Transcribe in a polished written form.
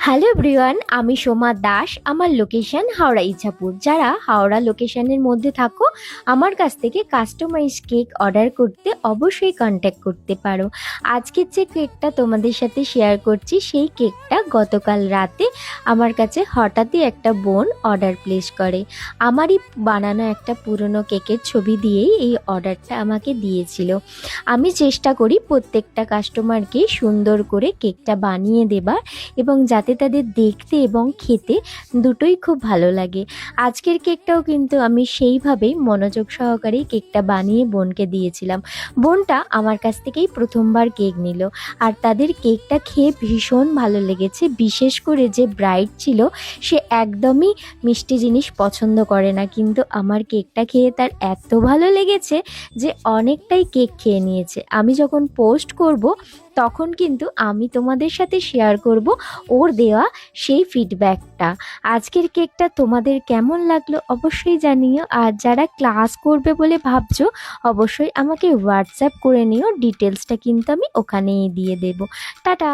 Hello everyone, আমি সোমা দাস। আমার location Howrah Ichapur. যারা হাওড়া লোকেশনের মধ্যে থাকো, আমার কাছ থেকে কাস্টমাইজ কেক অর্ডার করতে অবশ্যই কন্ট্যাক্ট করতে পারো। আজকের যে কেকটা তোমাদের সাথে শেয়ার করছি, সেই কেকটা গতকাল রাতে আমার কাছে হঠাৎই একটা বোন অর্ডার প্লেস করে। আমারই বানানো একটা পুরনো কেকের ছবি দিয়েই এই অর্ডারটা আমাকে দিয়েছিল। আমি চেষ্টা করি প্রত্যেকটা কাস্টমারকে সুন্দর করে কেকটা বানিয়ে দেবার, এবং যাতে তাদের দেখতে এবং খেতে দুটোই খুব ভালো লাগে। আজকের কেকটাও কিন্তু আমি সেইভাবেই মনোযোগ সহকারেই কেকটা বানিয়ে বোনকে দিয়েছিলাম। বোনটা আমার কাছ থেকেই প্রথমবার কেক নিল, আর তাদের কেকটা খেয়ে ভীষণ ভালো লেগেছে। বিশেষ করে যে ব্রাইড ছিল, সে একদমই মিষ্টি জিনিস পছন্দ করে না, কিন্তু আমার কেকটা খেয়ে তার এত ভালো লেগেছে যে অনেকটাই কেক খেয়ে নিয়েছে। আমি যখন পোস্ট করব তখন কিন্তু আমি তোমাদের সাথে শেয়ার করব ওর দেওয়া সেই ফিডব্যাকটা। আজকের কেকটা তোমাদের কেমন লাগলো অবশ্যই জানিও। আর যারা ক্লাস করবে বলে ভাবছো, অবশ্যই আমাকে হোয়াটসঅ্যাপ করে নিও। ডিটেলসটা কিন্তু আমি ওখানেই দিয়ে দেবো। টাটা।